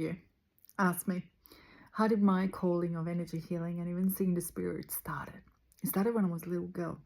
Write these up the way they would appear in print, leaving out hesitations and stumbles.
you ask me, how did my calling of energy healing and even seeing the spirit started? It started when I was a little girl.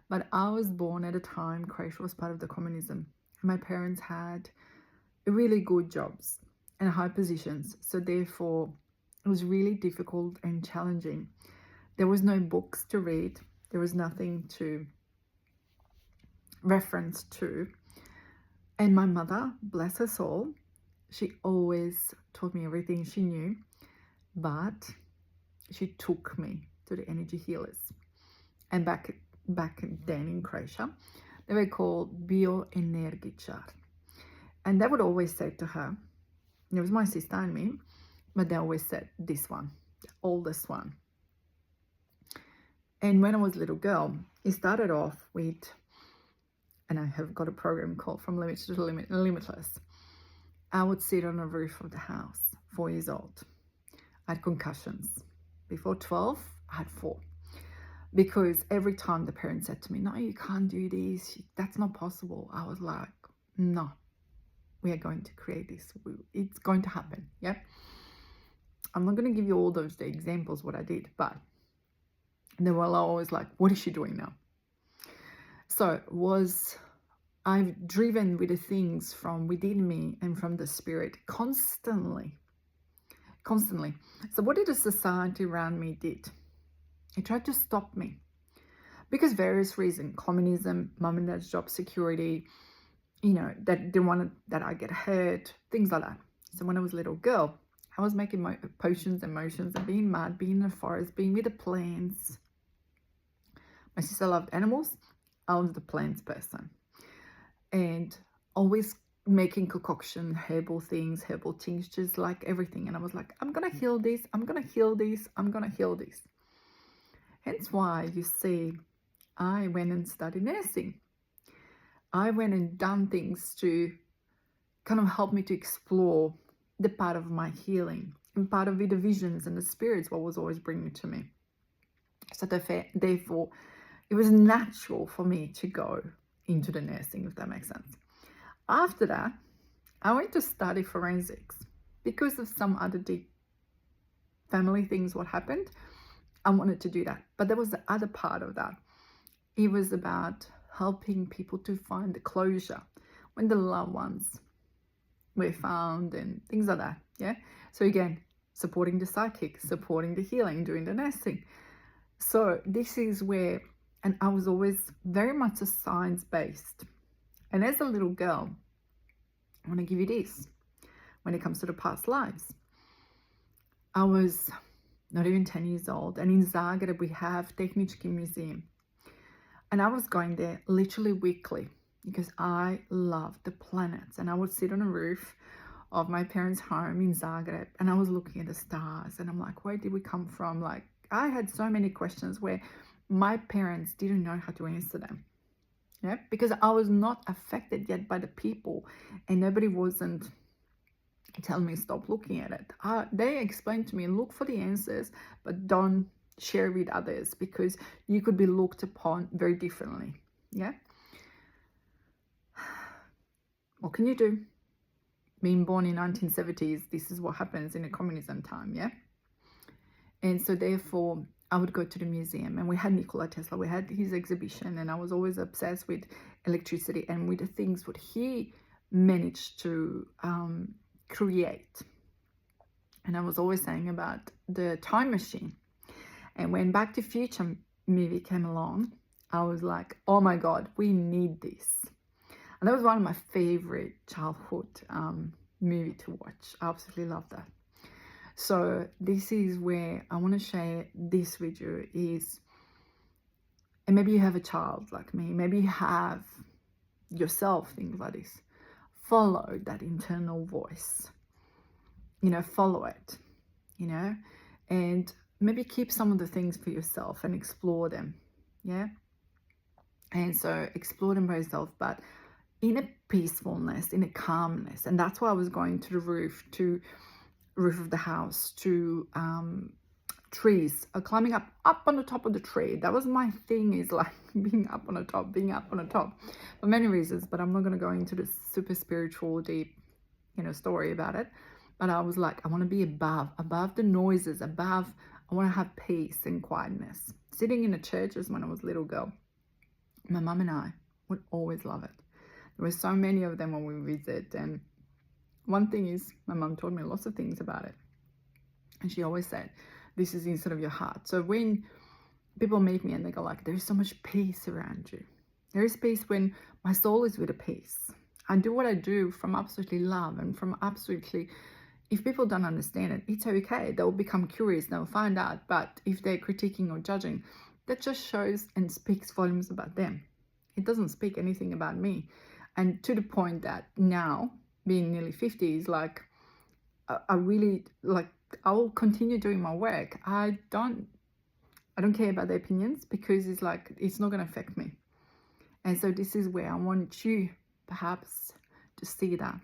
But I was born at a time Croatia was part of the communism. My parents had really good jobs and high positions. So therefore, it was really difficult and challenging. There was no books to read. There was nothing to reference to. And my mother, bless her soul, she always taught me everything she knew, but she took me to the energy healers. And back then in Croatia, they were called bioenergičar. And they would always say to her, it was my sister and me, but they always said this one, the oldest one. And when I was a little girl, it started off with, and I have got a program called From Limits to Limitless. I would sit on the roof of the house, 4 years old. I had concussions. Before 12, I had 4. Because every time the parents said to me, no, you can't do this, that's not possible. I was like, no, we are going to create this. It's going to happen, yeah? I'm not going to give you all those examples what I did, but they were always like, what is she doing now? So I've driven with the things from within me and from the spirit constantly. So what did the society around me did? It tried to stop me because various reasons, communism, mum and dad's job security, that they wanted that I get hurt, things like that. So when I was a little girl, I was making my potions and motions and being mad, being in the forest, being with the plants. My sister loved animals. I was the plants person. And always making concoction, herbal things, herbal tinctures, like everything. And I was like, I'm going to heal this. I'm going to heal this. I'm going to heal this. Hence why you see, I went and studied nursing. I went and done things to kind of help me to explore the part of my healing and part of it, the visions and the spirits, what was always bringing to me. So therefore, it was natural for me to go into the nursing, if that makes sense. After that, I went to study forensics because of some other deep family things, what happened. I wanted to do that. But there was the other part of that. It was about helping people to find the closure when the loved ones were found and things like that. Yeah. So again, supporting the psychic, supporting the healing, doing the nursing. So this is where, and I was always very much a science-based. And as a little girl, I want to give you this. When it comes to the past lives, I was not even 10 years old. And in Zagreb, we have Tehnički Museum. And I was going there literally weekly because I love the planets. And I would sit on a roof of my parents' home in Zagreb. And I was looking at the stars. And I'm like, where did we come from? Like, I had so many questions where my parents didn't know how to answer them. Yeah, because I was not affected yet by the people. And nobody wasn't telling me stop looking at it. They explained to me, look for the answers, but don't share with others because you could be looked upon very differently. Yeah. What can you do? Being born in 1970s, this is what happens in a communism time. Yeah. And so therefore, I would go to the museum and we had Nikola Tesla, we had his exhibition, and I was always obsessed with electricity and with the things what he managed to create. And I was always saying about the time machine. And when Back to the Future movie came along, I was like, oh my God, we need this. And that was one of my favorite childhood movie to watch. I absolutely love that. So this is where I want to share this with you is, and maybe you have a child like me, maybe you have yourself, things like this. Follow that internal voice, follow it, and maybe keep some of the things for yourself and explore them. Yeah. And so explore them by yourself, but in a peacefulness, in a calmness. And that's why I was going to the roof of the house, to trees, climbing up on the top of the tree. That was my thing, is like being up on the top for many reasons, but I'm not going to go into the super spiritual deep story about it. But I was like, I want to be above the noises, I want to have peace and quietness. Sitting in the churches when I was a little girl, my mum and I would always love it. There were so many of them when we visit. And one thing is, my mum taught me lots of things about it. And she always said, this is inside of your heart. So when people meet me and they go like, there's so much peace around you. There is peace when my soul is with a peace. I do what I do from absolutely love and from absolutely, if people don't understand it, it's okay. They'll become curious, they'll find out. But if they're critiquing or judging, that just shows and speaks volumes about them. It doesn't speak anything about me. And to the point that now, being nearly 50, is like, I really, like, I will continue doing my work. I don't care about their opinions, because it's like, it's not going to affect me. And so this is where I want you perhaps to see that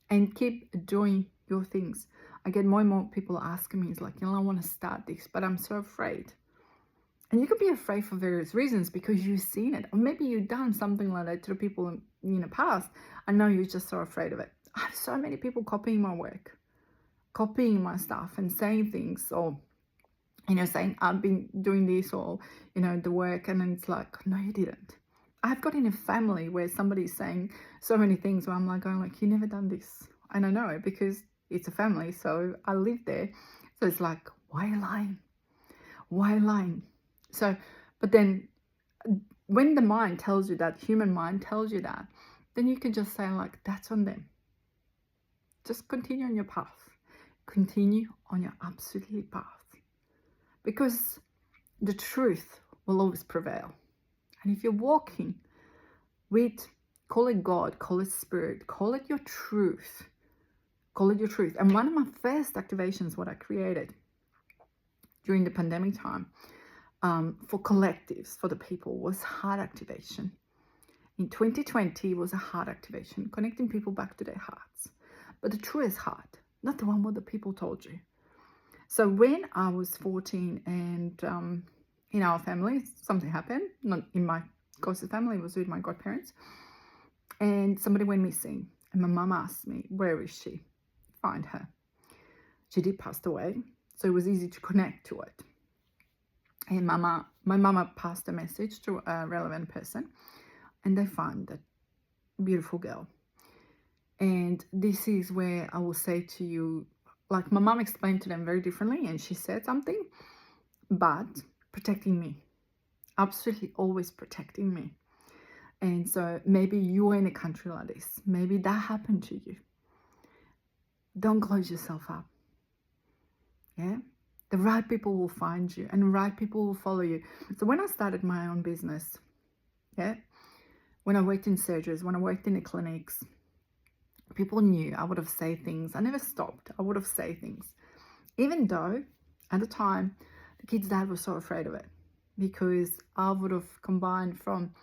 and keep doing your things. I get more and more people asking me, it's like, I want to start this, but I'm so afraid. And you could be afraid for various reasons, because you've seen it, or maybe you've done something like that to the people in the past. I know you're just so afraid of it. I have so many people copying my work, copying my stuff and saying things, or saying I've been doing this, or the work, and then it's like, no, you didn't. I've got in a family where somebody's saying so many things where I'm like going like, you never done this. And I know it because it's a family, so I live there. So it's like, why are you lying? Why are you lying? So, but then when the mind tells you that, human mind tells you that, then you can just say like, that's on them. Just continue on your path. Continue on your absolutely path. Because the truth will always prevail. And if you're walking with, call it God, call it spirit, call it your truth, call it your truth. And one of my first activations, what I created during the pandemic time, for collectives, for the people, was heart activation. In 2020 was a heart activation, connecting people back to their hearts. But the truest heart, not the one what the people told you. So when I was 14 and in our family, something happened, not in my closest family, it was with my godparents. And somebody went missing. And my mum asked me, where is she? Find her. She did pass away. So it was easy to connect to it. And my mama passed a message to a relevant person. And they found that beautiful girl. And this is where I will say to you, like my mom explained to them very differently, and she said something, but protecting me, absolutely always protecting me. And so maybe you are in a country like this, maybe that happened to you. Don't close yourself up. Yeah, the right people will find you, and the right people will follow you. So when I started my own business, when I worked in surgeries, when I worked in the clinics, people knew I would have said things. I never stopped. I would have said things. Even though at the time, the kid's dad was so afraid of it, because I would have combined from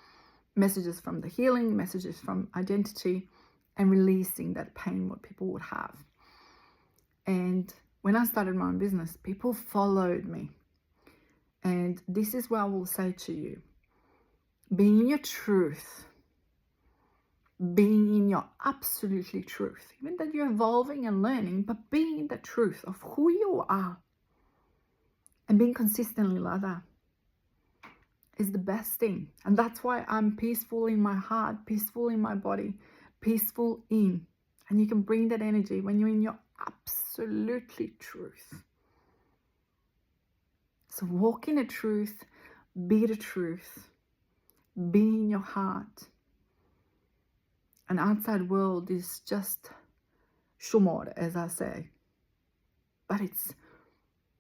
messages from the healing, messages from identity, and releasing that pain what people would have. And when I started my own business, people followed me. And this is what I will say to you. Being in your truth, being in your absolutely truth, even that you're evolving and learning, but being in the truth of who you are and being consistently like that is the best thing. And that's why I'm peaceful in my heart, peaceful in my body, peaceful in. And you can bring that energy when you're in your absolutely truth. So walk in the truth, be the truth, be in your heart. An outside world is just shumor, as I say. But it's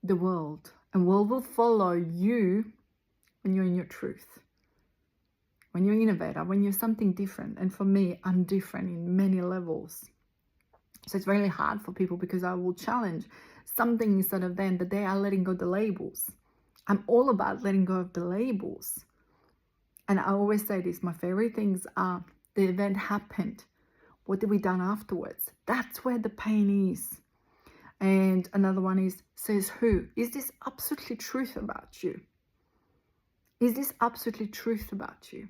the world. And world will follow you when you're in your truth. When you're innovator, when you're something different. And for me, I'm different in many levels. So it's really hard for people, because I will challenge something instead of them, that they are letting go of the labels. I'm all about letting go of the labels. And I always say this, my favorite things are, the event happened. What did we done afterwards? That's where the pain is. And another one is, says who? Is this absolutely truth about you? Is this absolutely truth about you?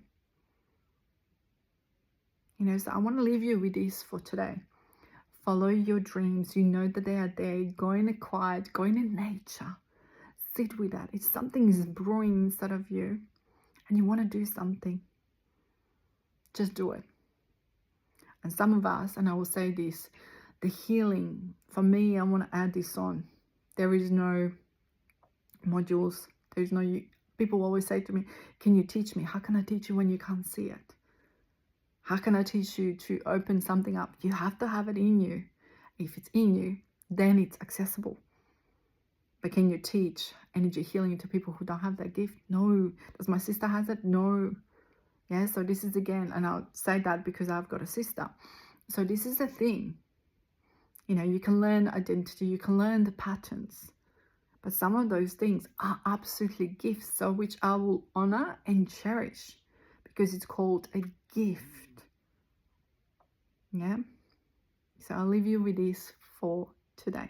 So I want to leave you with this for today. Follow your dreams. You know that they are there. Go in a quiet, go in nature. Sit with that. If something is brewing inside of you and you want to do something, just do it. And some of us, and I will say this, the healing, for me, I want to add this on. There is no modules. There's no, people always say to me, can you teach me? How can I teach you when you can't see it? How can I teach you to open something up? You have to have it in you. If it's in you, then it's accessible. But can you teach energy healing to people who don't have that gift? No. Does my sister has it? No. Yeah, so this is again, and I'll say that because I've got a sister. So this is the thing. You know, you can learn identity, you can learn the patterns. But some of those things are absolutely gifts, so which I will honor and cherish because it's called a gift. Yeah. So I'll leave you with this for today.